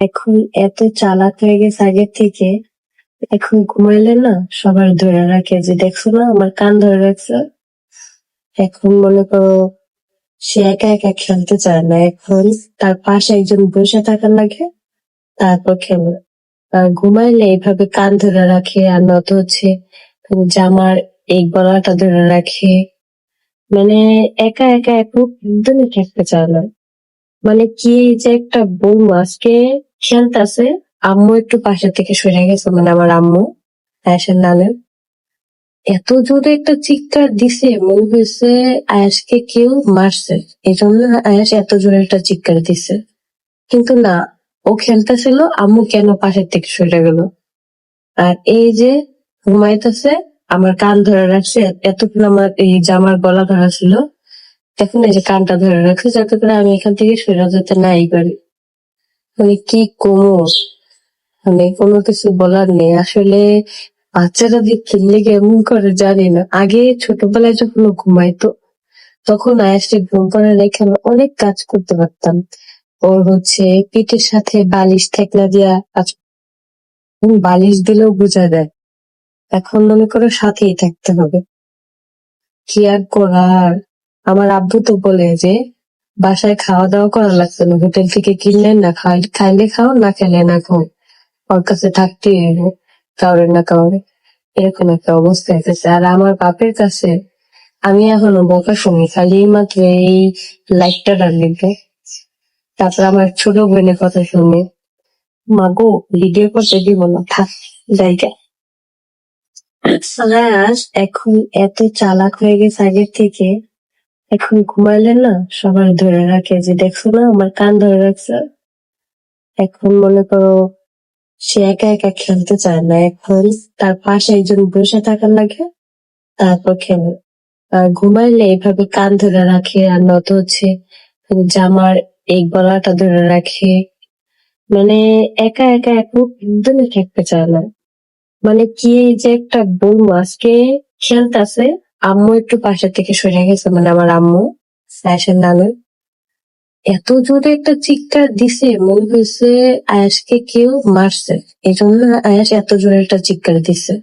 এখন এত চালাক হয়ে গেছে আগের থেকে। এখন ঘুমাইলে না সবার ধরে রাখে যে দেখছো না আমার কান ধরে রাখছে। এখন মনে করো সে একা একা খেলতে চায় না, এখন তার পাশে একজন বসে থাকা লাগে, তারপর খেলে। আর ঘুমাইলে এইভাবে কান ধরে রাখে, আর নত হচ্ছে জামার এই গলাটা ধরে রাখে। মানে একা একা এখন একদমই থাকতে চায় না। মানে কি যে একটা বলবো, আজকে খেলতেছে, আম্মু একটু পাশে থেকে সরে গেছে, মানে আমার আম্মু আয়াসের নানের এত জোরে একটা চিৎকার দিছে, মনে হয়েছে আয়াসকে কেউ মারছে। এই জন্য আয়াস এত জোরে একটা চিৎকার দিছে। কিন্তু না, ও খেলতেছিল, আম্মু কেন পাশের থেকে সরে গেল। আর এই যে ঘুমাইতেছে, আমার কান ধরে রাখছে, এতক্ষণ আমার এই জামার গলা ধরা ছিল, এখন এই যে কানটা ধরে রাখছে যাতে করে আমি এখান থেকে সরে যেতে নাই পারি। মানে কি কোমর, মানে কোনো কিছু বলার নেই আসলে। বাচ্চারা যে খেললে কেমন করে জানি না। আগে ছোটবেলায় যখন ও ঘুমাইতো তখন আয়াসকে ঘুম পাড়া রেখে আমি অনেক কাজ করতে পারতাম। ওর হচ্ছে পিঠের সাথে বালিশ ঠেকনা দিয়া কাজ, বালিশ দিলেও বোঝা যায়। এখন মনে করো সাথেই থাকতে হবে, কি আর করার। আমার আব্বু তো বলে যে বাসায় খাওয়া দাওয়া করা লাগছে না, হোটেল থেকে কিনলে না খাইলে খাও, না খেলে না খাও, ওর কাছে থাকতেই হবে কাউরে না কাউরে। এরকম একটা অবস্থা হয়েছে। আর আমার বাপের কাছে আমি এখনো বকা শুনি, খালি মাত্র এই লাইটটা লিখবে। তারপর আমার ছোট বোনের কথা শুনে, মা গো ভিডিও করতে দিব না, থাক জায়গা। এখন এত চালাক হয়ে গেছে আগের থেকে। এখন ঘুমাইলে না সবার ধরে রাখে যে দেখছো না আমার কান ধরে রাখছে। এখন মনে করো সে একা একা খেলতে চায় না, এখন তার পাশে একজন বসে থাকা লাগে, তারপর খেলে। আর ঘুমাইলে এইভাবে কান ধরে রাখে, আর নত হচ্ছে জামার এই গলাটা ধরে রাখে। মানে একা একা এখন একদমই থাকতে চায় না। মানে কি যে একটা বলবো, আজকে খেলতেছে, আম্মু একটু পাশে থেকে সরে গেছে, মানে আমার আম্মু আয়াসের নানের এত জোরে একটা চিৎকার দিছে, মনে হয়েছে আয়াসকে কেউ মারছে। এই জন্য আয়াস এত জোরে একটা চিৎকার দিছে।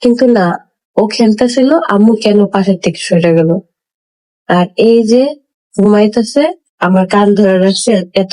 কিন্তু না, ও খেলতেছিল, আম্মু কেন পাশের থেকে সরে গেল। আর এই যে ঘুমাইতেছে, আমার কান ধরে রাখছে এত